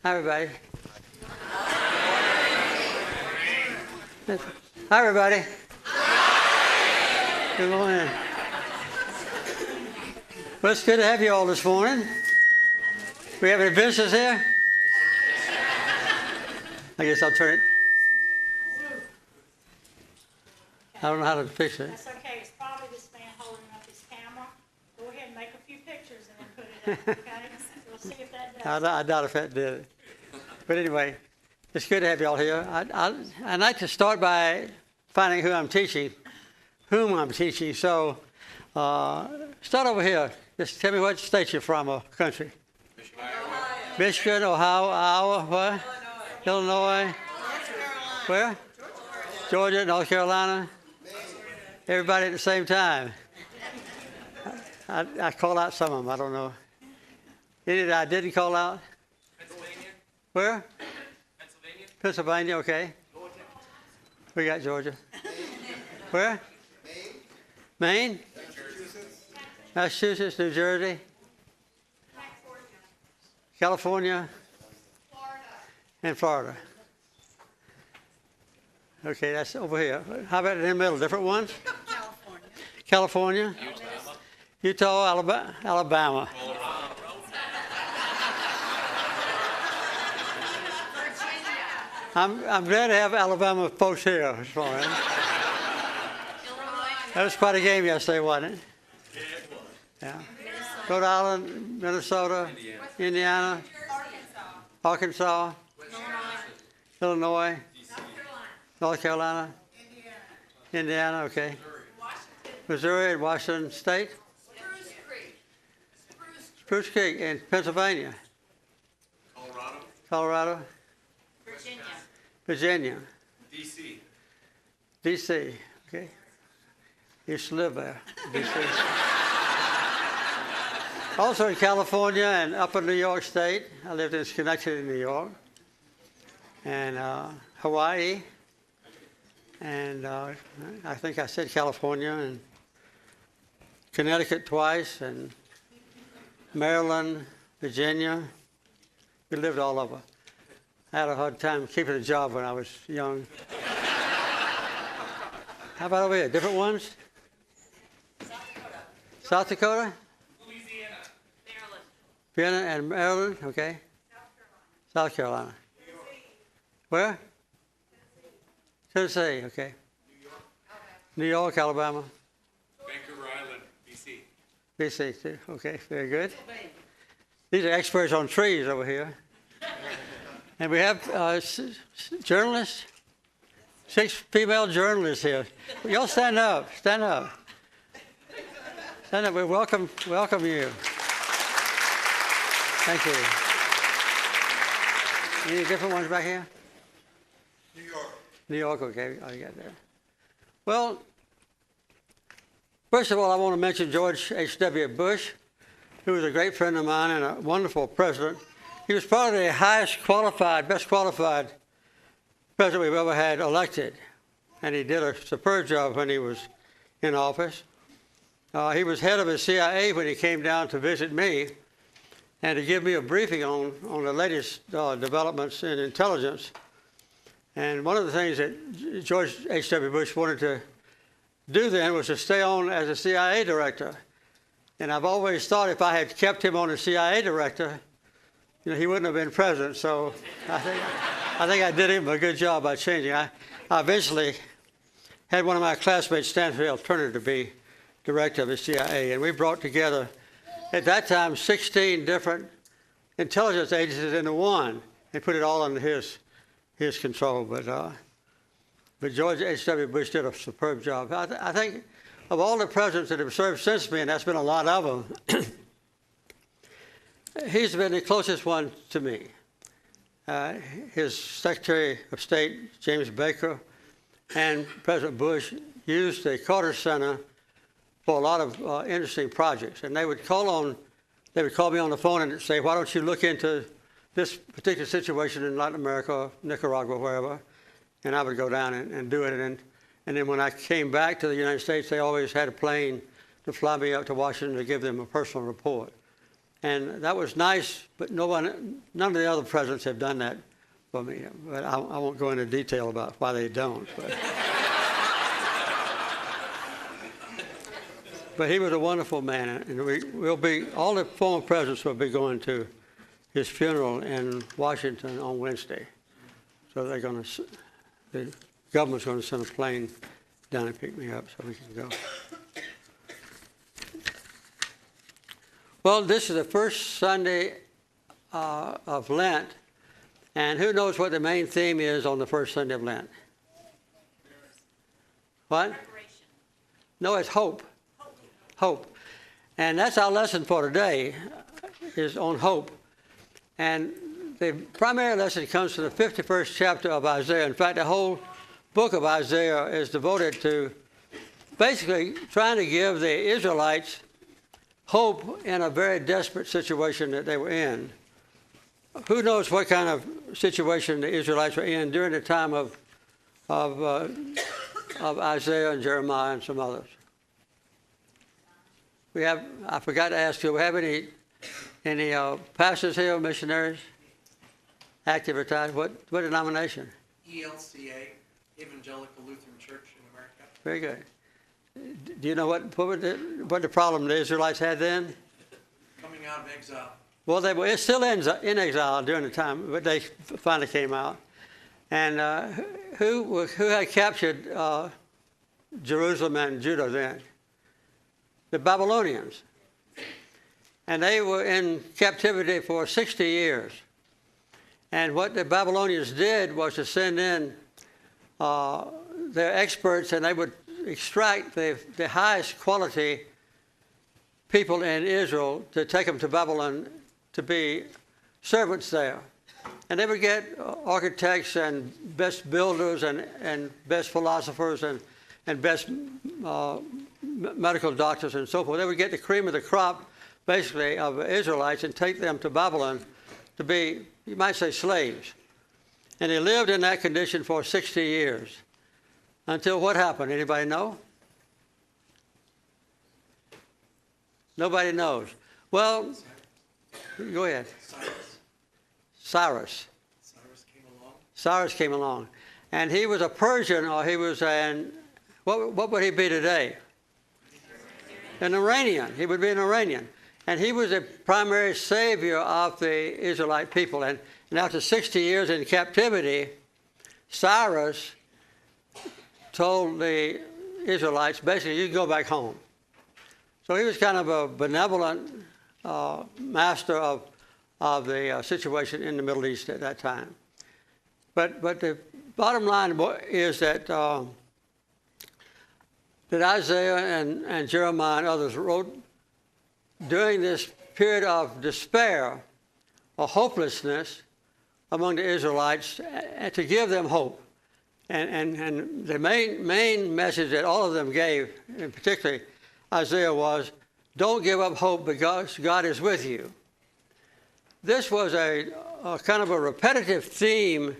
Hi, everybody. Hi, everybody. Good morning. Well, it's good to have you all this morning. We have any visitors here? I guess I'll turn it. I don't know how to fix it. That's okay. It's probably this man holding up his camera. Go ahead and make a few pictures and then put it up, okay? We'll see if that does it. I doubt if that did it. But anyway, it's good to have you all here. I'd like to start by finding whom I'm teaching. So start over here. Just tell me what state you're from or country. Michigan, Ohio, Iowa, what? Illinois. Where? Georgia, North Carolina. Everybody at the same time. I call out some of them. I don't know. Any that I didn't call out? Pennsylvania. Where? Pennsylvania. Pennsylvania, okay. We got Georgia. Where? Maine? Massachusetts, New Jersey. California. And Florida. Okay, that's over here. How about in the middle? Different ones? California. Utah, Alabama. I'm glad to have Alabama folks here this morning. That was quite a game yesterday, wasn't it? Yeah. Rhode Island, Minnesota, Indiana, Arkansas, Illinois, North Carolina, Indiana, okay. Missouri and Washington State. Spruce Creek in Pennsylvania. Colorado. Virginia. D.C. Okay. Used to live there, D.C. Also in California and upper New York State. I lived in Schenectady, New York. And Hawaii. And I think I said California and Connecticut twice and Maryland, Virginia. We lived all over. I had a hard time keeping a job when I was young. How about over here? Different ones? South Dakota? Louisiana. Maryland. Vienna and Maryland, okay. South Carolina. Where? Tennessee, okay. New York, Alabama. Vancouver Island, BC. BC too, okay, very good. These are experts on trees over here. And we have journalists, 6 female journalists here. Y'all stand up, stand up. Stand up, we welcome you. Thank you. Any different ones back here? New York, okay, I got that. Well, first of all, I want to mention George H.W. Bush, who was a great friend of mine and a wonderful president. He was probably the highest qualified, best qualified president we've ever had elected. And he did a superb job when he was in office. He was head of the CIA when he came down to visit me and to give me a briefing on the latest developments in intelligence. And one of the things that George H.W. Bush wanted to do then was to stay on as a CIA director. And I've always thought if I had kept him on as CIA director, he wouldn't have been president. So I think I did him a good job by changing. I eventually had one of my classmates, Stanfield Turner, to be director of the CIA. And we brought together, at that time, 16 different intelligence agencies into one and put it all under his control. But George H.W. Bush did a superb job. I think of all the presidents that have served since me, and that's been a lot of them, he's been the closest one to me. His Secretary of State, James Baker, and President Bush used the Carter Center for a lot of interesting projects. And they would call me on the phone and say, why don't you look into this particular situation in Latin America, Nicaragua, wherever, and I would go down and do it. And then when I came back to the United States, they always had a plane to fly me up to Washington to give them a personal report. And that was nice, but none of the other presidents have done that for me. But I won't go into detail about why they don't. But he was a wonderful man, and all the former presidents will be going to his funeral in Washington on Wednesday. So the government's going to send a plane down and pick me up so we can go. Well, this is the first Sunday of Lent, and who knows what the main theme is on the first Sunday of Lent? What? No, it's hope. Hope. And that's our lesson for today, is on hope. And the primary lesson comes from the 51st chapter of Isaiah. In fact, the whole book of Isaiah is devoted to basically trying to give the Israelites hope in a very desperate situation that they were in. Who knows what kind of situation the Israelites were in during the time of Isaiah and Jeremiah and some others? I forgot to ask you, do we have any pastors here, missionaries, active retired? What denomination? ELCA, Evangelical Lutheran Church in America. Very good. Do you know what the problem the Israelites had then? Coming out of exile. Well, they were still in exile during the time, but they finally came out. And who had captured Jerusalem and Judah then? The Babylonians. And they were in captivity for 60 years. And what the Babylonians did was to send in their experts, and they would extract the highest quality people in Israel to take them to Babylon to be servants there. And they would get architects and best builders and best philosophers and best medical doctors and so forth. They would get the cream of the crop, basically, of Israelites and take them to Babylon to be, you might say, slaves. And they lived in that condition for 60 years. Until what happened? Anybody know? Nobody knows. Well, go ahead. Cyrus came along. And he was a Persian, or he was what would he be today? An Iranian. He would be an Iranian. And he was the primary savior of the Israelite people. And after 60 years in captivity, Cyrus told the Israelites, basically, you go back home. So he was kind of a benevolent master of the situation in the Middle East at that time. But the bottom line is that Isaiah and Jeremiah and others wrote during this period of despair or hopelessness among the Israelites to give them hope. And the main message that all of them gave, and particularly Isaiah, was, don't give up hope because God is with you. This was a kind of a repetitive theme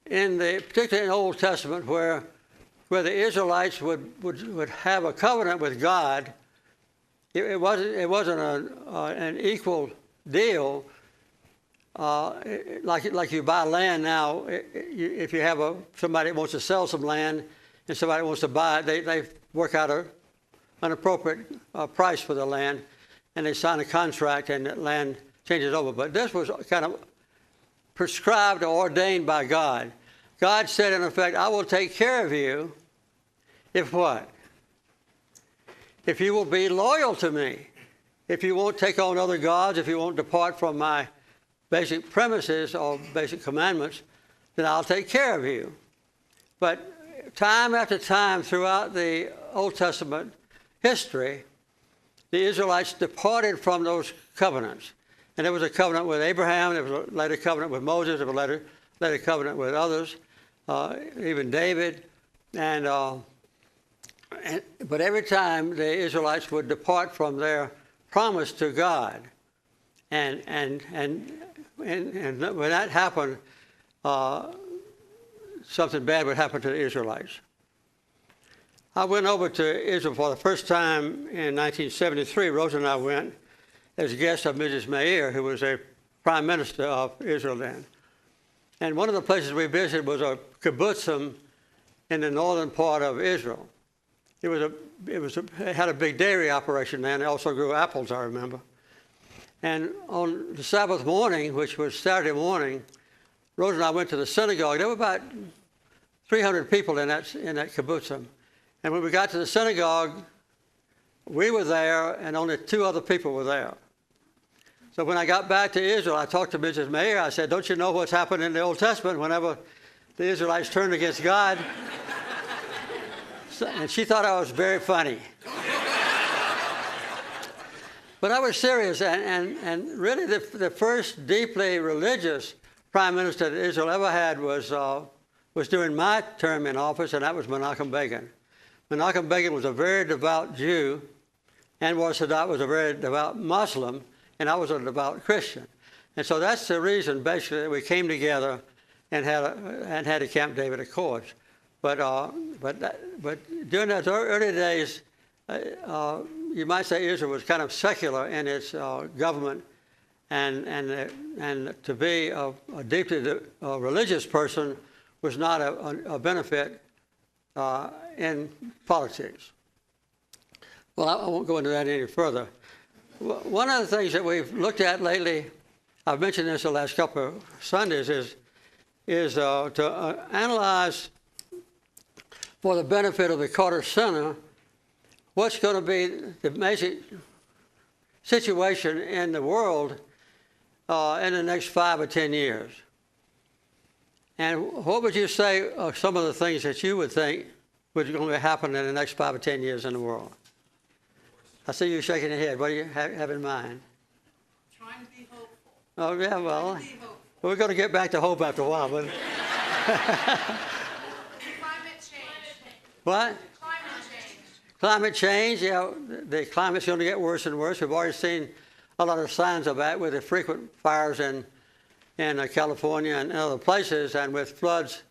particularly in the Old Testament, where the Israelites would have a covenant with God. It wasn't an equal deal. Like you buy land now, if you have somebody that wants to sell some land and somebody wants to buy it, they work out an appropriate price for the land, and they sign a contract, and that land changes over. But this was kind of prescribed or ordained by God. God said, in effect, I will take care of you if what? If you will be loyal to me. If you won't take on other gods, if you won't depart from my basic premises or basic commandments, then I'll take care of you. But time after time throughout the Old Testament history, the Israelites departed from those covenants. And there was a covenant with Abraham, there was a later covenant with Moses, there was a later covenant with others, even David. But every time the Israelites would depart from their promise to God, and when that happened, something bad would happen to the Israelites. I went over to Israel for the first time in 1973. Rosa and I went, as guests of Mrs. Meir, who was a prime minister of Israel then. And one of the places we visited was a kibbutzim in the northern part of Israel. It had a big dairy operation there, and they also grew apples, I remember. And on the Sabbath morning, which was Saturday morning, Rose and I went to the synagogue. There were about 300 people in that kibbutzim. And when we got to the synagogue, we were there, and only 2 other people were there. So when I got back to Israel, I talked to Mrs. Meir. I said, "Don't you know what's happened in the Old Testament whenever the Israelites turned against God?" And she thought I was very funny. But I was serious, and really the first deeply religious prime minister that Israel ever had was during my term in office, and that was Menachem Begin. Menachem Begin was a very devout Jew, and Sadat was a very devout Muslim, and I was a devout Christian. And so that's the reason, basically, that we came together and had a Camp David Accords. But during those early days, you might say Israel was kind of secular in its government, and to be a deeply religious person was not a benefit in politics. Well, I won't go into that any further. One of the things that we've looked at lately, I've mentioned this the last couple of Sundays, is to analyze for the benefit of the Carter Center what's going to be the basic situation in the world in the next 5 or 10 years. And what would you say are some of the things that you would think was going to happen in the next 5 or 10 years in the world? I see you shaking your head. What do you have in mind? Trying to be hopeful. Oh, yeah, well, Trying to be hopeful. we're going to get back to hope after a while. But Climate change. what? Climate change. Climate change, yeah, the climate's going to get worse and worse. We've already seen a lot of signs of that with the frequent fires in California and other places, and with floods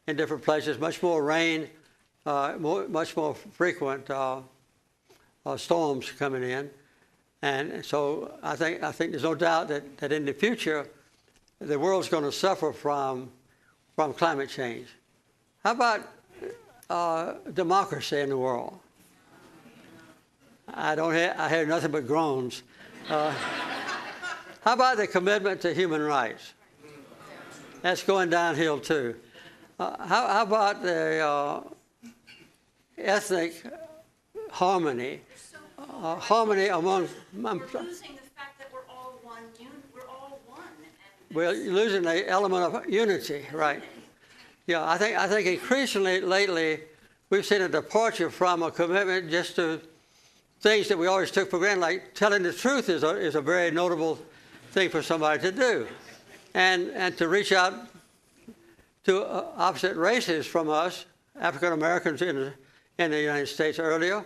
in different places, much more rain, much more frequent storms coming in. And so I think there's no doubt that in the future, the world's going to suffer from climate change. How about democracy in the world? I hear nothing but groans. How about the commitment to human rights? That's going downhill too. How about the ethnic harmony? Harmony among. We're losing the fact that we're all one. We're all one. We're losing the element of unity, right? Yeah, I think increasingly lately we've seen a departure from a commitment just to things that we always took for granted, like telling the truth is a very notable thing for somebody to do, and to reach out to opposite races from us, African Americans in the United States earlier,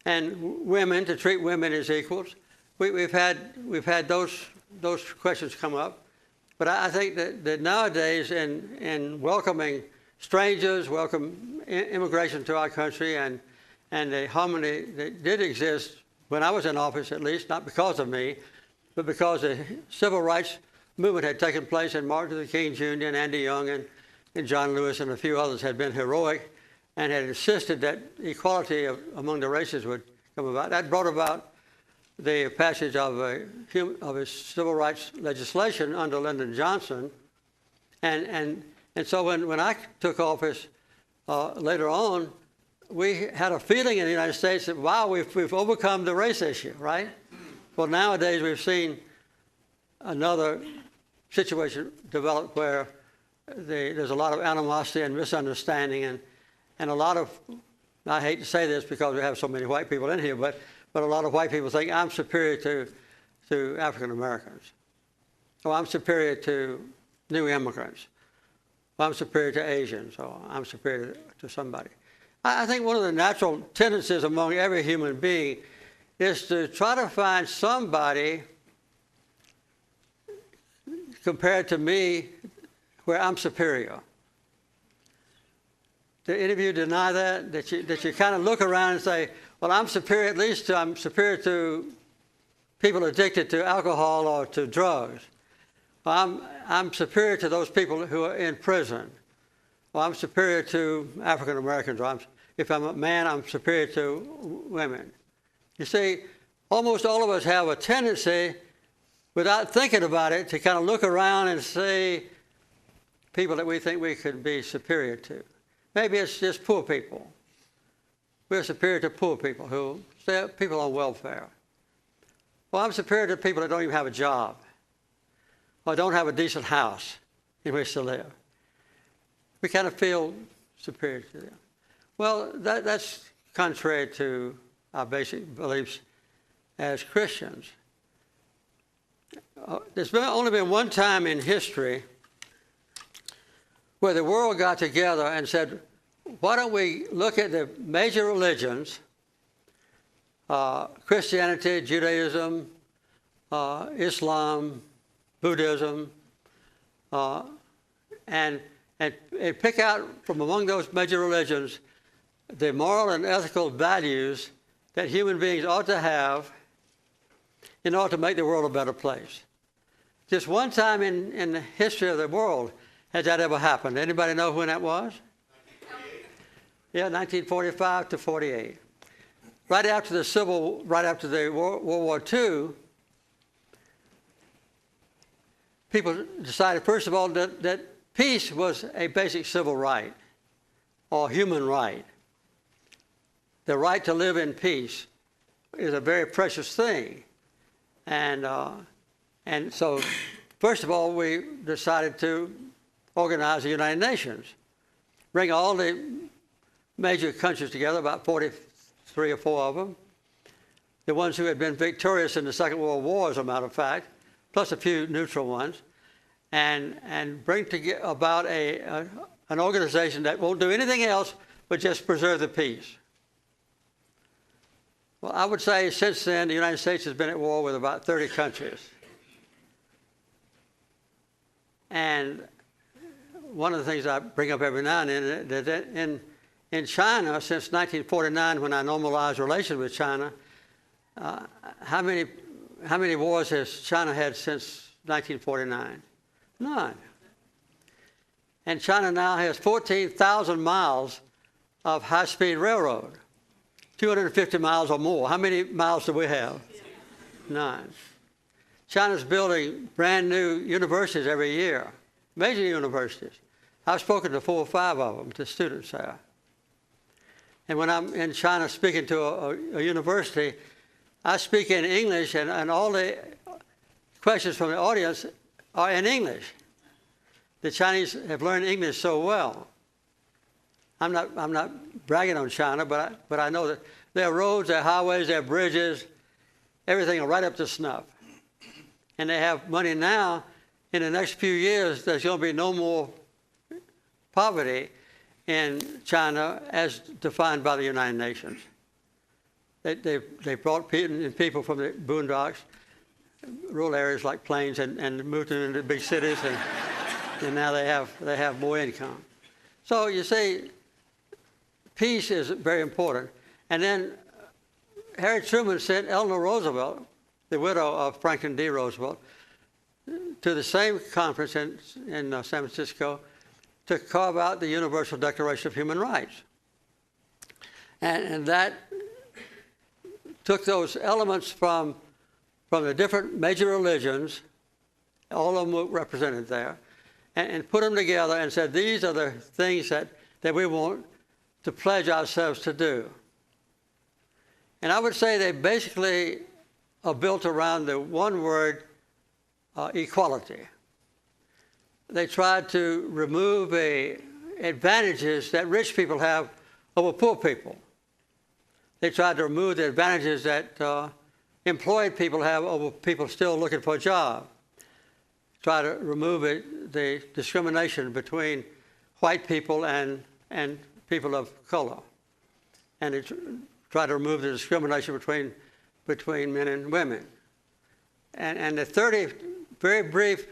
and women, to treat women as equals. We've had those questions come up, but I think that nowadays in welcoming strangers, welcome immigration to our country, and the harmony that did exist when I was in office, at least, not because of me, but because the civil rights movement had taken place, and Martin Luther King Jr. and Andy Young and John Lewis and a few others had been heroic and had insisted that equality among the races would come about. That brought about the passage of a civil rights legislation under Lyndon Johnson. And so when I took office later on, we had a feeling in the United States that, wow, we've overcome the race issue, right? Well, nowadays we've seen another situation develop where there's a lot of animosity and misunderstanding, and a lot of, I hate to say this because we have so many white people in here, but a lot of white people think I'm superior to African Americans, or I'm superior to new immigrants, or I'm superior to Asians, or I'm superior to somebody. I think one of the natural tendencies among every human being is to try to find somebody compared to me where I'm superior. Do any of you deny that? That you kind of look around and say, well, I'm superior, at least I'm superior to people addicted to alcohol or to drugs. I'm superior to those people who are in prison. Well, I'm superior to African Americans. If I'm a man, I'm superior to women. You see, almost all of us have a tendency, without thinking about it, to kind of look around and see people that we think we could be superior to. Maybe it's just poor people. We're superior to poor people who stay people on welfare. Well, I'm superior to people that don't even have a job or don't have a decent house in which to live. We kind of feel superior to them. Well, that's contrary to our basic beliefs as Christians. There's only been one time in history where the world got together and said, why don't we look at the major religions, Christianity, Judaism, Islam, Buddhism, and pick out from among those major religions the moral and ethical values that human beings ought to have in order to make the world a better place. Just one time in the history of the world has that ever happened. Anybody know when that was? Yeah, 1945 to 48. Right after the World War II, people decided, first of all, that peace was a basic civil right or human right. The right to live in peace is a very precious thing. And so, first of all, we decided to organize the United Nations, bring all the major countries together, about 43 or 4 of them, the ones who had been victorious in the Second World War, as a matter of fact, plus a few neutral ones, and bring about an organization that won't do anything else but just preserve the peace. Well, I would say since then, the United States has been at war with about 30 countries. And one of the things I bring up every now and then, that in China, since 1949, when I normalized relations with China, how many wars has China had since 1949? None. And China now has 14,000 miles of high-speed railroad, 250 miles or more. How many miles do we have? None. China's building brand new universities every year, major universities. I've spoken to 4 or 5 of them, to students there. And when I'm in China speaking to a university, I speak in English, and all the questions from the audience are in English. The Chinese have learned English so well. I'm not bragging on China, but I know that their roads, their highways, their bridges, everything are right up to snuff. And they have money now. In the next few years, there's going to be no more poverty in China as defined by the United Nations. They brought people from the boondocks, rural areas like plains, and moved them into big cities, and now they have more income. So you see, peace is very important. And then Harry Truman sent Eleanor Roosevelt, the widow of Franklin D. Roosevelt, to the same conference in San Francisco to carve out the Universal Declaration of Human Rights. And that took those elements from the different major religions, all of them were represented there, and put them together and said, these are the things that we want to pledge ourselves to do. And I would say they basically are built around the one word, equality. They tried to remove advantages that rich people have over poor people. They tried to remove the advantages that employed people have over people still looking for a job. Try to remove the discrimination between white people and people of color. And they try to remove the discrimination between men and women. And the 30 very brief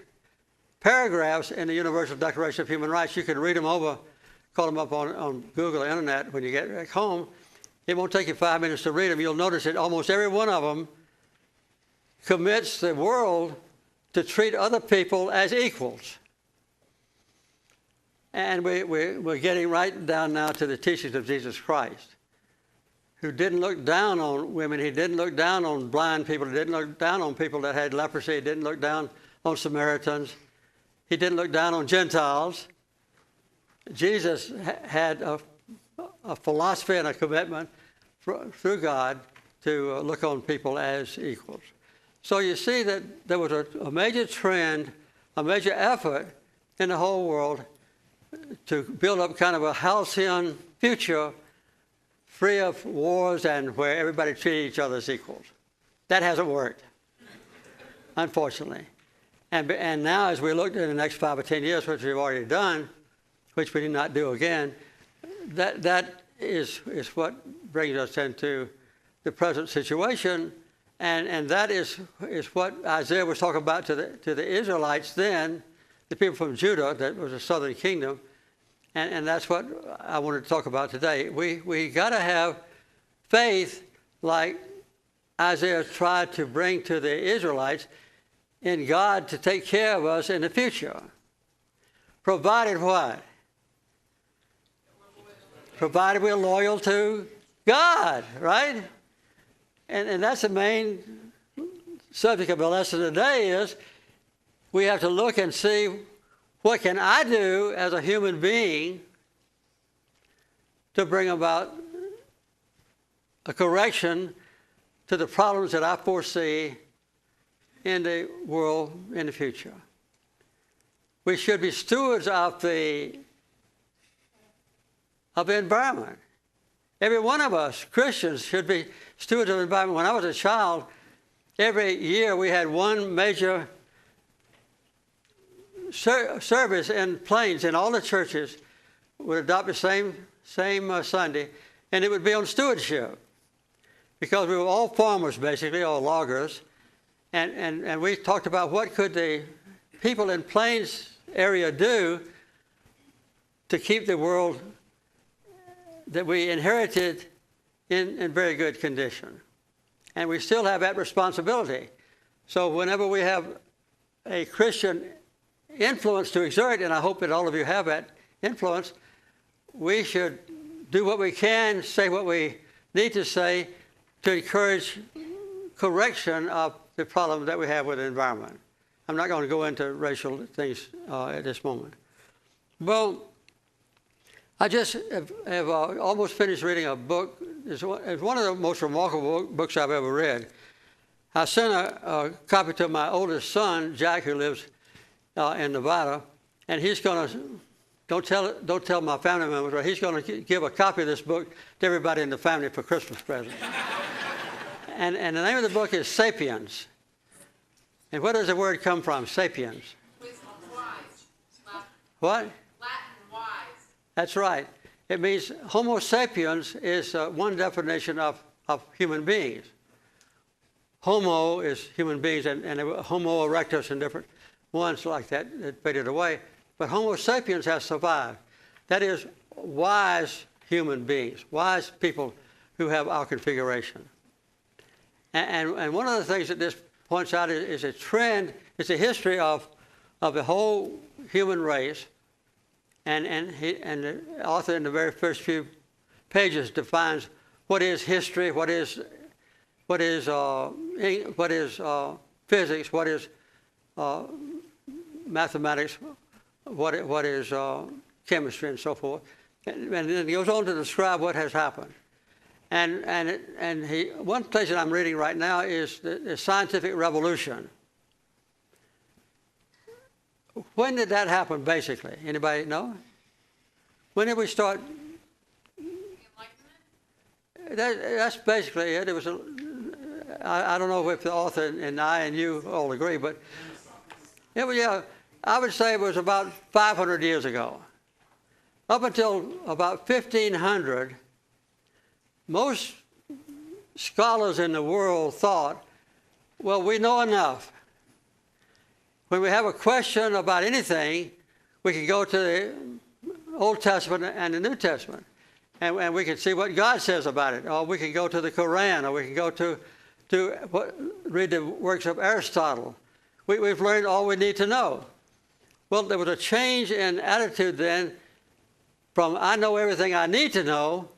paragraphs in the Universal Declaration of Human Rights, you can read them over, call them up on Google or Internet when you get back home. It won't take you 5 minutes to read them. You'll notice that almost every one of them commits the world to treat other people as equals. And we're getting right down now to the teachings of Jesus Christ, who didn't look down on women. He didn't look down on blind people. He didn't look down on people that had leprosy. He didn't look down on Samaritans. He didn't look down on Gentiles. Jesus had a philosophy and a commitment through God to look on people as equals. So you see that there was a major trend, a major effort in the whole world to build up kind of a halcyon future free of wars and where everybody treated each other as equals. That hasn't worked, unfortunately. And now as we look at the next 5 or 10 years, which we've already done, which we did not do again, that is what brings us into the present situation. And that is what Isaiah was talking about to the Israelites then, the people from Judah, that was a southern kingdom. And that's what I wanted to talk about today. We got to have faith like Isaiah tried to bring to the Israelites in God to take care of us in the future. Provided what? Provided we're loyal to God, right? And that's the main subject of the lesson today is we have to look and see what can I do as a human being to bring about a correction to the problems that I foresee in the world in the future. We should be stewards of the environment. Every one of us, Christians, should be stewards of the environment. When I was a child, every year we had one major service in Plains, and all the churches would adopt the same Sunday, and it would be on stewardship, because we were all farmers, basically, all loggers, and we talked about what could the people in Plains area do to keep the world that we inherited in very good condition. And we still have that responsibility. So whenever we have a Christian influence to exert, and I hope that all of you have that influence, we should do what we can, say what we need to say to encourage correction of the problem that we have with the environment. I'm not going to go into racial things at this moment. Well, I just have almost finished reading a book. It's one of the most remarkable books I've ever read. I sent a copy to my oldest son, Jack, who lives in Nevada, and he's going to, don't tell my family members, but he's going to give a copy of this book to everybody in the family for Christmas present. And the name of the book is Sapiens. And where does the word come from, sapiens? Wisdom, wise. What? Latin, wise. That's right. It means Homo sapiens is one definition of human beings. Homo is human beings, and Homo erectus and different ones like that faded away. But Homo sapiens has survived. That is wise human beings, wise people who have our configuration. And one of the things that this points out is a trend, it's a history of the whole human race. And the author in the very first few pages defines what is history, what is physics, what is mathematics, what is chemistry, and so forth. And then he goes on to describe what has happened. And one place that I'm reading right now is the scientific revolution. When did that happen, basically? Anybody know? When did we start? That's basically it. It was I don't know if the author and I and you all agree, but it was, yeah, I would say it was about 500 years ago. Up until about 1500, most scholars in the world thought, well, we know enough. When we have a question about anything, we can go to the Old Testament and the New Testament, and we can see what God says about it. Or we can go to the Quran, or we can go to read the works of Aristotle. We've learned all we need to know. Well, there was a change in attitude then from I know everything I need to know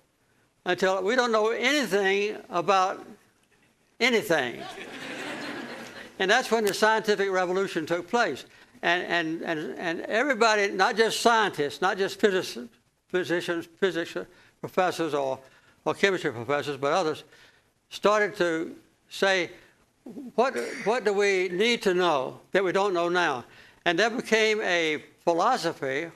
until we don't know anything about anything. And that's when the scientific revolution took place. And everybody, not just scientists, not just physicians, physics professors or chemistry professors, but others, started to say, what do we need to know that we don't know now? And that became a philosophy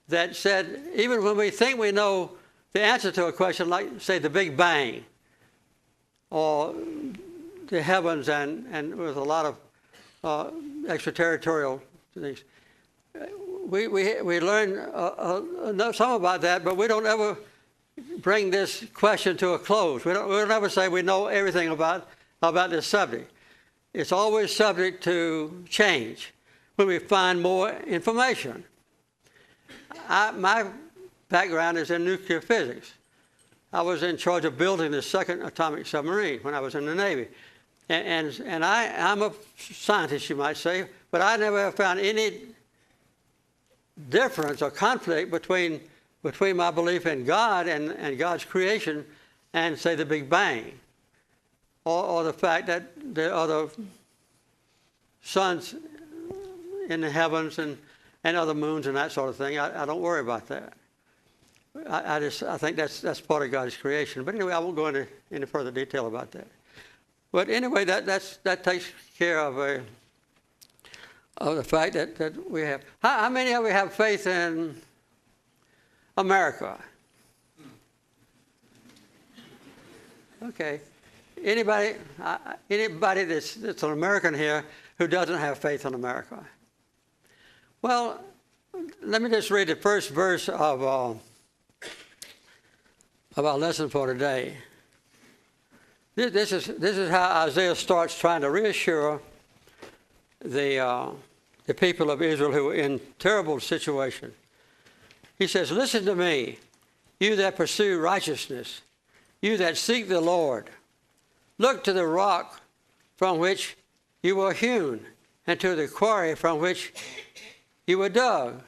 that said, even when we think we know the answer to a question, like, say, the Big Bang, or the heavens, and with a lot of extraterritorial things, we learn some about that, but we don't ever bring this question to a close. We don't ever say we know everything about this subject. It's always subject to change when we find more information. My background is in nuclear physics. I was in charge of building the second atomic submarine when I was in the Navy. And I'm a scientist, you might say, but I never have found any difference or conflict between my belief in God and God's creation and, say, the Big Bang, or the fact that there are other suns in the heavens and other moons and that sort of thing. I don't worry about that. I think that's part of God's creation. But anyway, I won't go into any further detail about that. But anyway, that takes care of the fact that we have. How many of you have faith in America? Okay. Anybody that's an American here who doesn't have faith in America? Well, let me just read the first verse of our lesson for today. This is how Isaiah starts trying to reassure the people of Israel who were in terrible situation. He says, "Listen to me, you that pursue righteousness, you that seek the Lord. Look to the rock from which you were hewn, and to the quarry from which you were dug."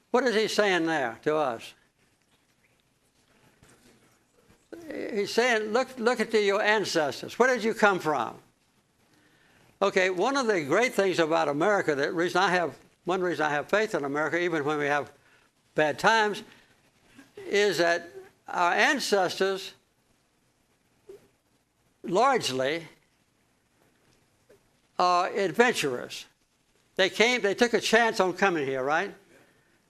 What is he saying there to us? He's saying, look at your ancestors. Where did you come from? Okay, one of the great things about America, one reason I have faith in America, even when we have bad times, is that our ancestors largely are adventurous. They took a chance on coming here, right?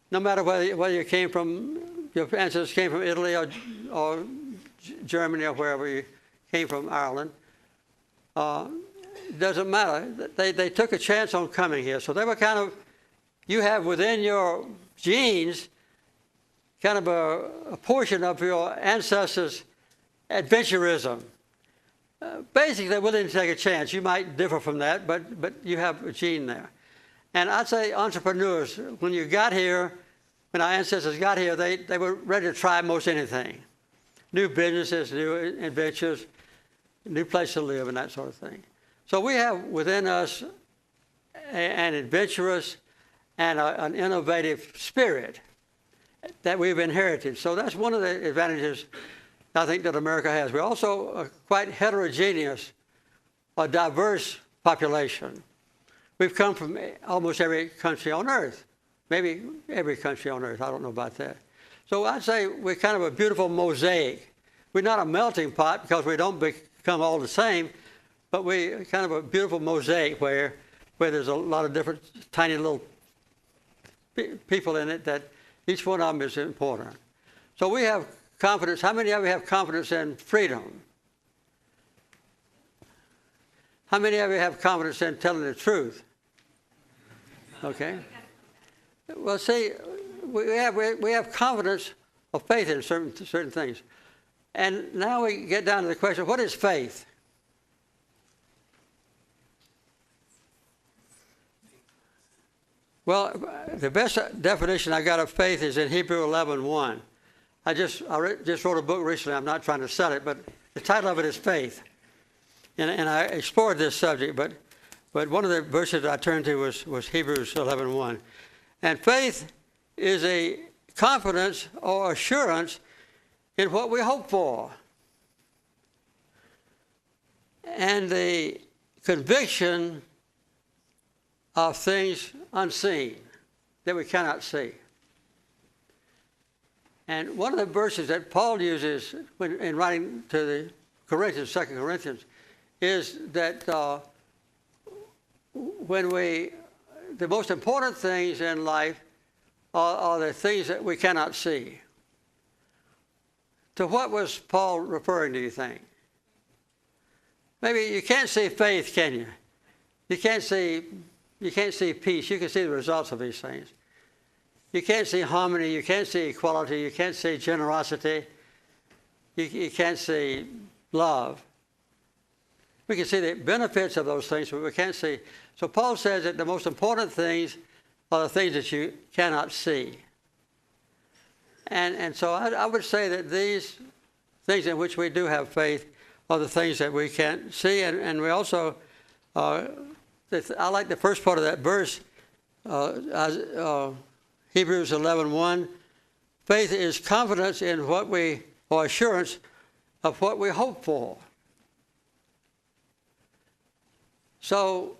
No matter whether you came from, your ancestors came from Italy or Germany or wherever you came from, Ireland. It doesn't matter. They took a chance on coming here. So they were you have within your genes kind of a portion of your ancestors' adventurism. Basically, they're willing to take a chance. You might differ from that, but you have a gene there. And I'd say entrepreneurs, when our ancestors got here, they were ready to try most anything. New businesses, new adventures, new place to live, and that sort of thing. So we have within us an adventurous and an innovative spirit that we've inherited. So that's one of the advantages I think that America has. We're also a quite heterogeneous, a diverse population. We've come from almost every country on earth, maybe every country on earth. I don't know about that. So I'd say we're kind of a beautiful mosaic. We're not a melting pot because we don't become all the same, but we're kind of a beautiful mosaic where there's a lot of different tiny little people in it that each one of them is important. So we have confidence. How many of you have confidence in freedom? How many of you have confidence in telling the truth? Okay. Well, see, we have confidence of faith in certain things. And now we get down to the question, what is faith? Well, the best definition I got of faith is in Hebrews 11:1. I just wrote a book recently. I'm not trying to sell it, but the title of it is Faith. and I explored this subject, but one of the verses I turned to was Hebrews 11:1. And faith is a confidence or assurance in what we hope for, and the conviction of things unseen that we cannot see. And one of the verses that Paul uses in writing to the Corinthians, 2 Corinthians, is that the most important things in life are the things that we cannot see. To what was Paul referring to, you think? Maybe you can't see faith, can you? You can't see peace. You can see the results of these things. You can't see harmony. You can't see equality. You can't see generosity. You can't see love. We can see the benefits of those things, but we can't see. So Paul says that the most important things are the things that you cannot see. And so I would say that these things in which we do have faith are the things that we can't see. And we also, I like the first part of that verse, Hebrews 11:1. Faith is confidence in or assurance of what we hope for. So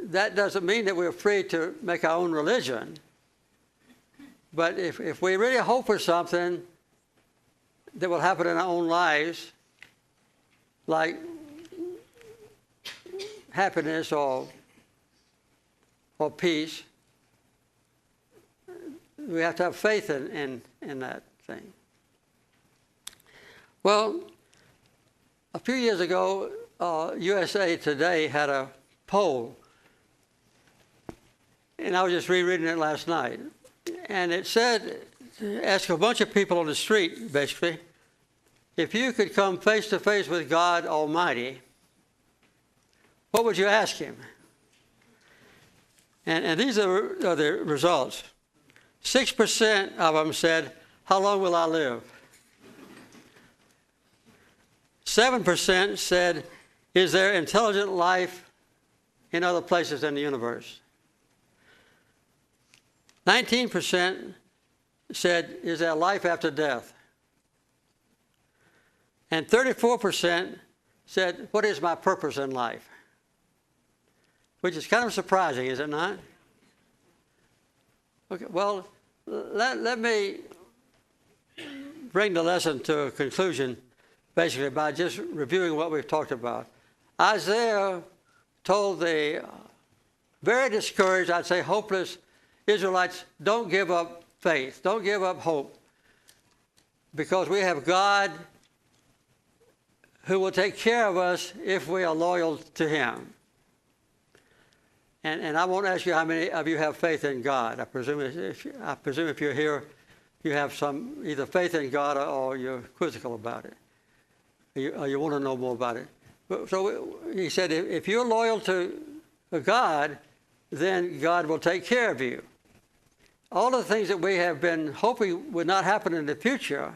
that doesn't mean that we're free to make our own religion. But if we really hope for something that will happen in our own lives, like happiness or peace, we have to have faith in that thing. Well, a few years ago, USA Today had a poll, and I was just rereading it last night. And it said, ask a bunch of people on the street, basically, if you could come face to face with God Almighty, what would you ask him? And these are the results. 6% of them said, how long will I live? 7% said, is there intelligent life in other places in the universe? 19% said, is there life after death? And 34% said, what is my purpose in life? Which is kind of surprising, is it not? Okay, well, let me bring the lesson to a conclusion, basically, by just reviewing what we've talked about. Isaiah told the very discouraged, I'd say hopeless Israelites, don't give up faith, don't give up hope, because we have God who will take care of us if we are loyal to him. And I won't ask you how many of you have faith in God. I presume if you're here, you have some either faith in God or you're quizzical about it, or you want to know more about it. So he said, if you're loyal to God, then God will take care of you. All the things that we have been hoping would not happen in the future,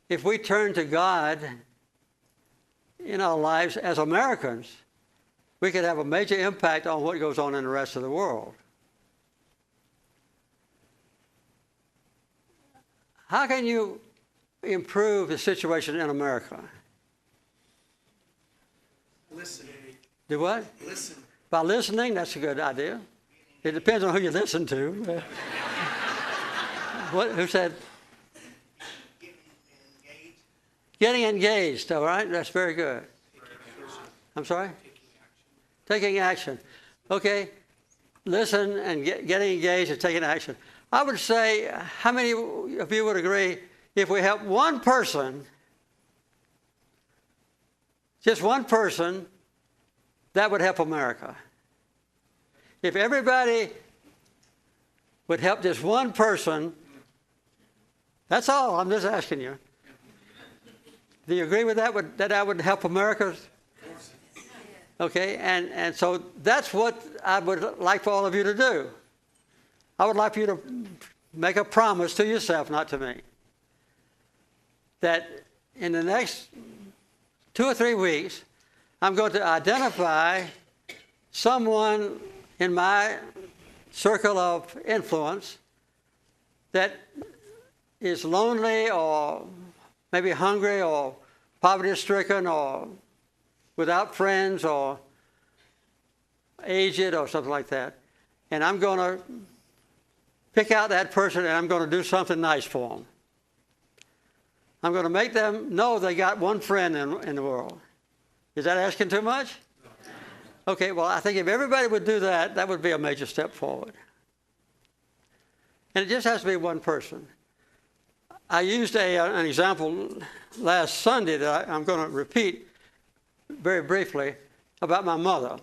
if we turn to God in our lives as Americans, we could have a major impact on what goes on in the rest of the world. How can you improve the situation in America? Listen. Do what? Listen. By listening, that's a good idea. It depends on who you listen to. Who said? Getting engaged, all right? That's very good. I'm sorry? Taking action. Okay. Listen and getting engaged and taking action. I would say, how many of you would agree, if we help one person, just one person, that would help America? If everybody would help just one person, that's all. I'm just asking you. Do you agree with that? That would help America? Okay, and so that's what I would like for all of you to do. I would like for you to make a promise to yourself, not to me, that in the next 2 or 3 weeks, I'm going to identify someone in my circle of influence that is lonely or maybe hungry or poverty-stricken or without friends or aged or something like that. And I'm going to pick out that person and I'm going to do something nice for them. I'm going to make them know they got one friend in the world. Is that asking too much? Okay, well, I think if everybody would do that, that would be a major step forward. And it just has to be one person. I used an example last Sunday that I'm going to repeat very briefly about my mother.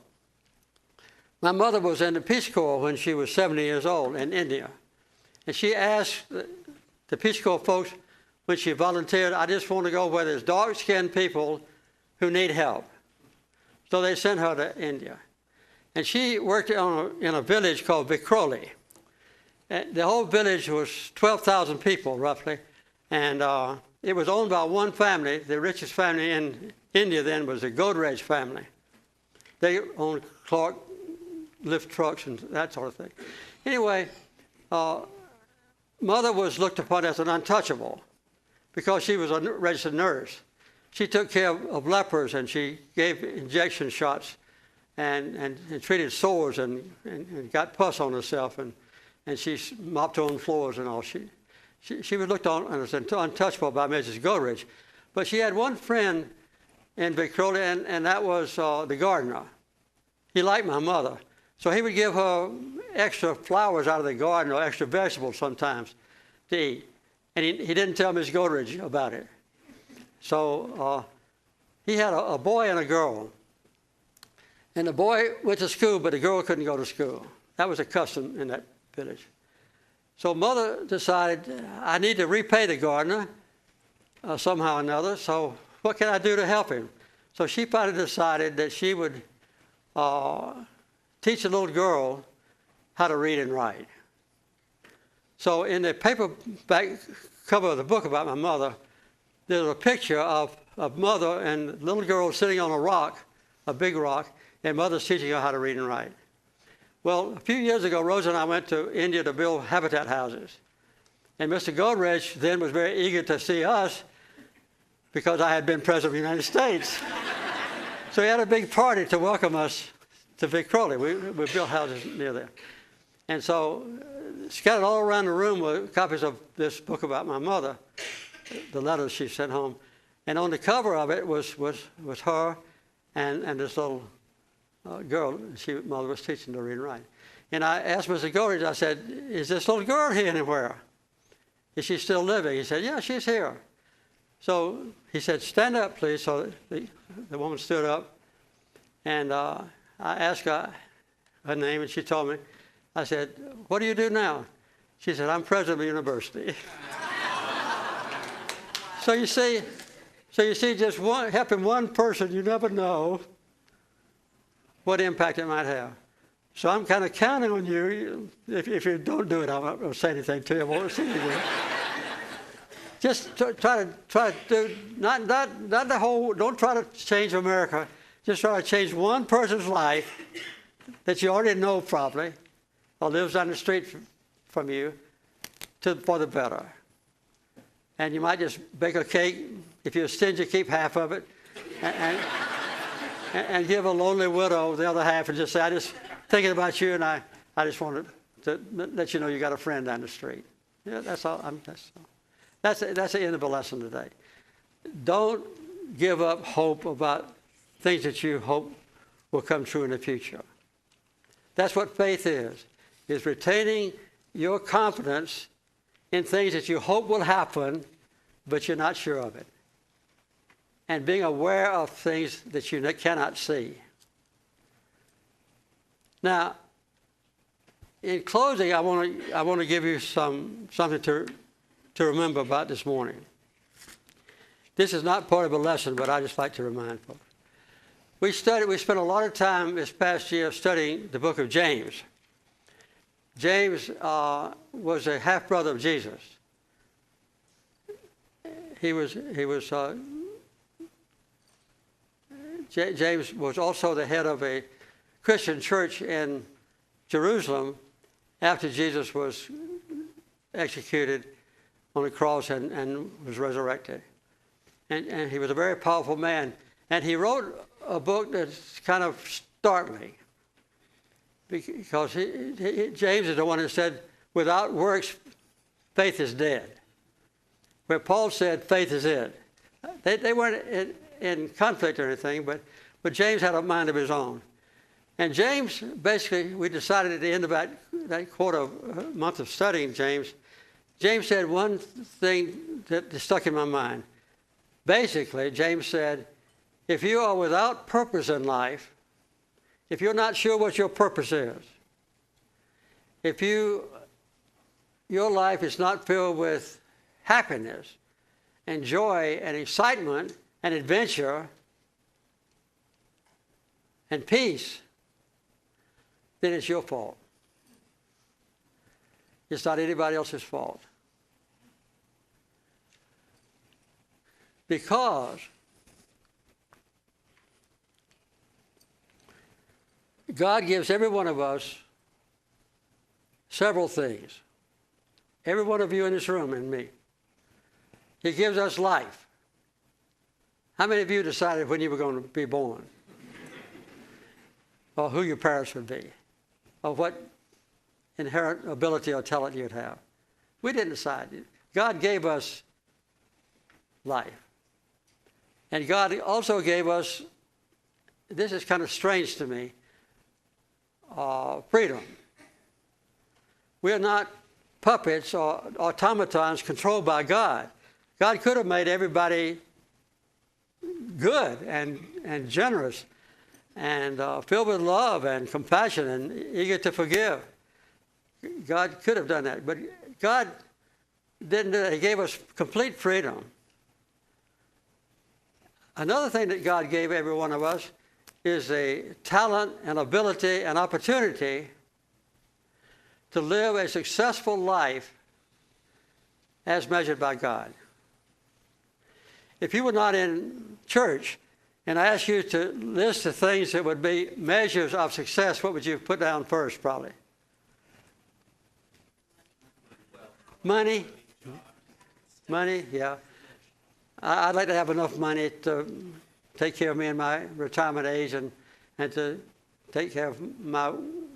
My mother was in the Peace Corps when she was 70 years old in India. And she asked the Peace Corps folks when she volunteered, I just want to go where there's dark-skinned people who need help. So they sent her to India. And she worked in a village called Vikroli. And the whole village was 12,000 people, roughly. And it was owned by one family. The richest family in India then was the Godrej family. They owned Clark lift trucks and that sort of thing. Anyway, Mother was looked upon as an untouchable because she was a registered nurse. She took care of lepers and she gave injection shots and treated sores and got pus on herself and she mopped her own floors and all. She was looked on as untouchable by Mrs. Godrej. But she had one friend in Victoria, and that was the gardener. He liked my mother. So he would give her extra flowers out of the garden or extra vegetables sometimes to eat. And he didn't tell Miss Godrej about it. So he had a boy and a girl. And the boy went to school, but the girl couldn't go to school. That was a custom in that village. So Mother decided, I need to repay the gardener somehow or another, so what can I do to help him? So she finally decided that she would teach a little girl how to read and write. So in the paperback cover of the book about my mother, there's a picture of Mother and the little girl sitting on a rock, a big rock, and Mother's teaching her how to read and write. Well, a few years ago, Rosa and I went to India to build habitat houses. And Mr. Godrej then was very eager to see us because I had been President of the United States. So he had a big party to welcome us to Vicroly. We built houses near there. And so scattered all around the room were copies of this book about my mother, the letters she sent home. And on the cover of it was her and this little girl. Mother was teaching to read and write. And I asked Mr. Godrej, I said, is this little girl here anywhere? Is she still living? He said, yeah, she's here. So he said, stand up, please. So the woman stood up. And I asked her name, and she told me. I said, what do you do now? She said, I'm president of the university. So you see, just helping one person, you never know what impact it might have. So I'm kind of counting on you. If you don't do it, I won't say anything to you. I won't see you do it. Just try to do, not the whole, don't try to change America. Just try to change one person's life that you already know probably, or lives down the street from you, for the better. And you might just bake a cake. If you're stingy, keep half of it. And give a lonely widow the other half and just say, I just thinking about you and I just wanted to let you know you got a friend down the street. Yeah, that's all. That's the end of the lesson today. Don't give up hope about things that you hope will come true in the future. That's what faith is retaining your confidence in things that you hope will happen, but you're not sure of it. And being aware of things that you cannot see. Now, in closing, I want to give you something to remember about this morning. This is not part of a lesson, but I just like to remind folks. We spent a lot of time this past year studying the book of James. James was a half brother of Jesus. He was James was also the head of a Christian church in Jerusalem after Jesus was executed on the cross and was resurrected. And he was a very powerful man. And he wrote a book that's kind of startling, because James is the one who said, without works, faith is dead. Where Paul said, faith is it. They weren't in conflict or anything, but James had a mind of his own. And James, basically, we decided at the end of that quarter month of studying James said one thing that stuck in my mind. Basically, James said, if you are without purpose in life, if you're not sure what your purpose is, if your life is not filled with happiness and joy and excitement and adventure and peace, then it's your fault. It's not anybody else's fault. Because God gives every one of us several things. Every one of you in this room and me. He gives us life. How many of you decided when you were going to be born? Or who your parents would be? Or what inherent ability or talent you'd have? We didn't decide. God gave us life. And God also gave us, this is kind of strange to me, freedom. We are not puppets or automatons controlled by God. God could have made everybody good and generous and filled with love and compassion and eager to forgive. God could have done that, but God didn't do that. He gave us complete freedom. Another thing that God gave every one of us is a talent and ability and opportunity to live a successful life as measured by God. If you were not in church and I asked you to list the things that would be measures of success, what would you put down first, probably? Money? Money, yeah. I'd like to have enough money to take care of me in my retirement age and to take care of my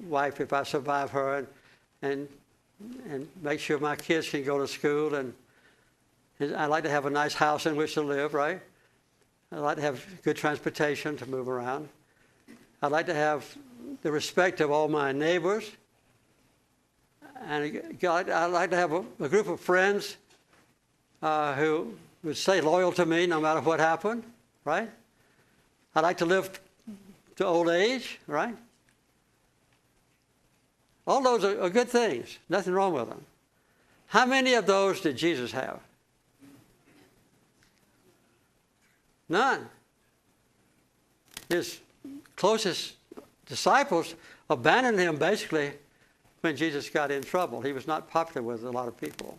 wife if I survive her and make sure my kids can go to school. And I'd like to have a nice house in which to live, right? I'd like to have good transportation to move around. I'd like to have the respect of all my neighbors. And I'd like to have a group of friends who would stay loyal to me no matter what happened, right? I'd like to live to old age, right? All those are good things. Nothing wrong with them. How many of those did Jesus have? None. His closest disciples abandoned him basically when Jesus got in trouble. He was not popular with a lot of people.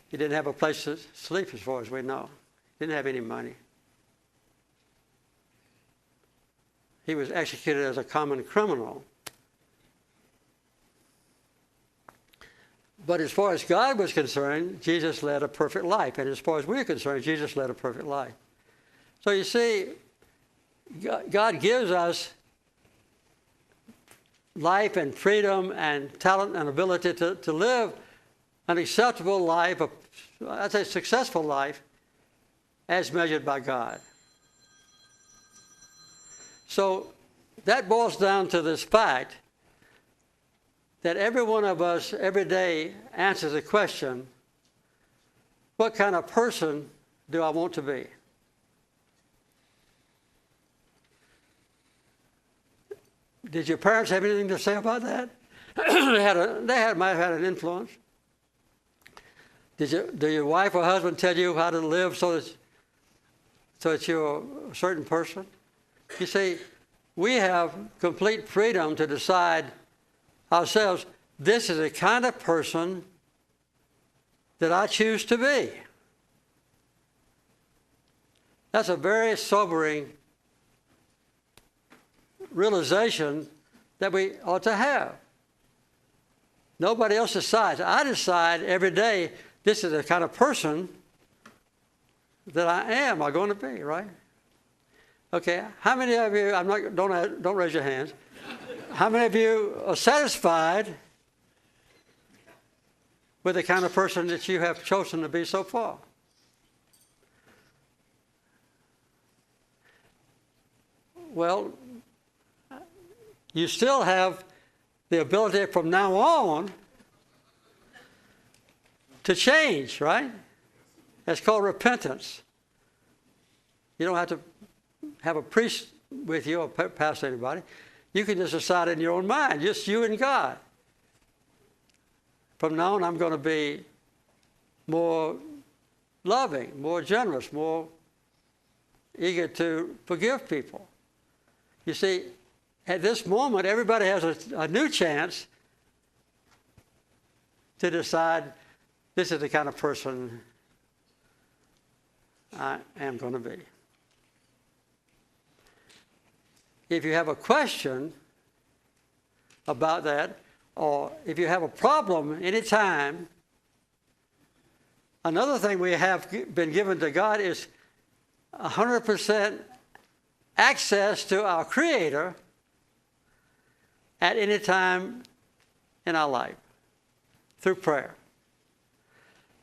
He didn't have a place to sleep as far as we know. He didn't have any money. He was executed as a common criminal. But as far as God was concerned, Jesus led a perfect life. And as far as we're concerned, Jesus led a perfect life. So you see, God gives us life and freedom and talent and ability to live an acceptable life, I'd say successful life, as measured by God. So that boils down to this fact that every one of us every day answers the question, what kind of person do I want to be? Did your parents have anything to say about that? They might have had an influence. Did your wife or husband tell you how to live so that you're a certain person? You see, we have complete freedom to decide ourselves, this is the kind of person that I choose to be. That's a very sobering realization that we ought to have. Nobody else decides. I decide every day, this is the kind of person that I am going to be, right? Okay, how many of you, don't raise your hands. How many of you are satisfied with the kind of person that you have chosen to be so far? Well, you still have the ability from now on to change, right? That's called repentance. You don't have to have a priest with you or pastor anybody. You can just decide in your own mind, just you and God. From now on, I'm going to be more loving, more generous, more eager to forgive people. You see, at this moment, everybody has a new chance to decide this is the kind of person I am going to be. If you have a question about that, or if you have a problem anytime, another thing we have been given to God is 100% access to our Creator at any time in our life through prayer.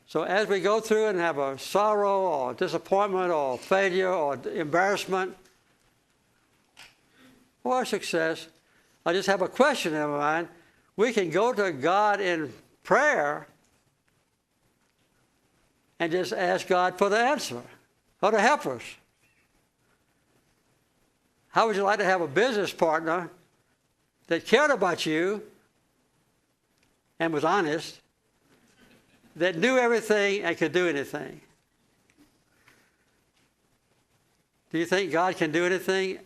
So as we go through and have a sorrow or disappointment or failure or embarrassment or success, I just have a question in my mind, we can go to God in prayer and just ask God for the answer or to help us. How would you like to have a business partner that cared about you and was honest, that knew everything and could do anything? Do you think God can do anything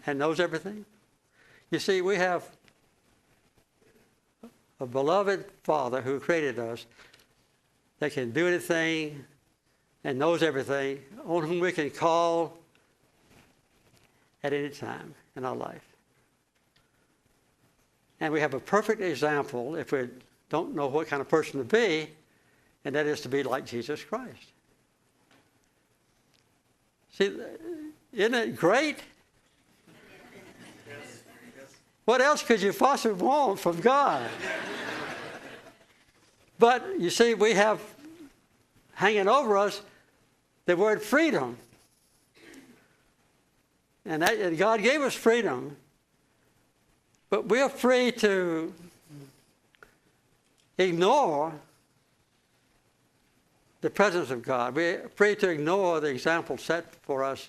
and knows everything? You see, we have a beloved Father who created us that can do anything and knows everything, on whom we can call at any time in our life. And we have a perfect example if we don't know what kind of person to be, and that is to be like Jesus Christ. See, isn't it great? What else could you possibly want from God? But you see, we have hanging over us the word freedom. And God gave us freedom, but we're free to ignore the presence of God. We're free to ignore the example set for us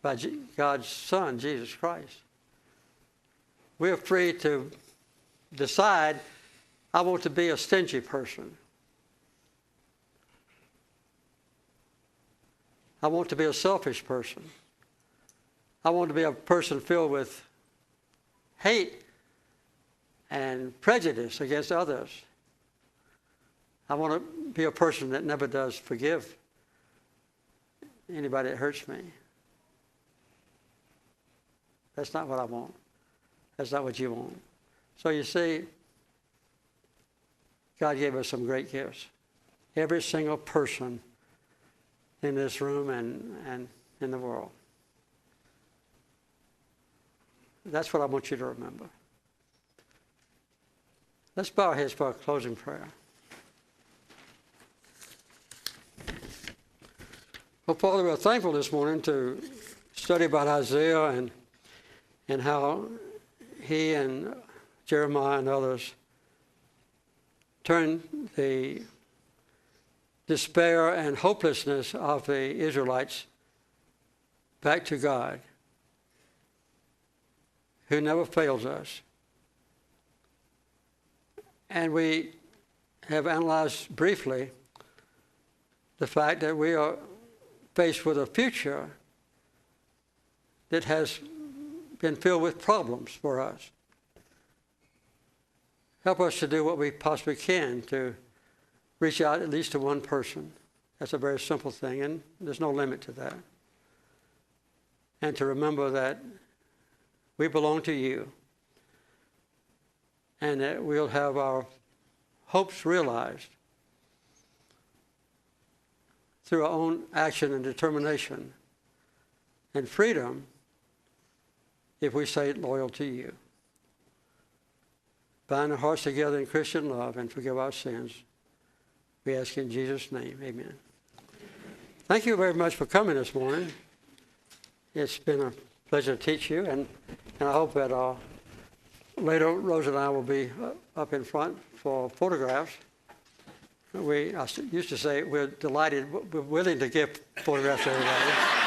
by God's Son, Jesus Christ. We're free to decide, I want to be a stingy person. I want to be a selfish person. I want to be a person filled with hate and prejudice against others. I want to be a person that never does forgive anybody that hurts me. That's not what I want. That's not what you want. So you see, God gave us some great gifts. Every single person in this room and in the world. That's what I want you to remember. Let's bow our heads for a closing prayer. Well, Father, we're thankful this morning to study about Isaiah and how he and Jeremiah and others turned the despair and hopelessness of the Israelites back to God, who never fails us. And we have analyzed briefly the fact that we are faced with a future that has been filled with problems for us. Help us to do what we possibly can to reach out at least to one person. That's a very simple thing, and there's no limit to that. and to remember that we belong to you, and that we'll have our hopes realized through our own action and determination and freedom if we stay loyal to you. Bind our hearts together in Christian love and forgive our sins. We ask in Jesus' name, amen. Thank you very much for coming this morning. It's been a pleasure to teach you, and I hope that later Rose and I will be up in front for photographs. I used to say we're delighted, we're willing to give photographs to everybody.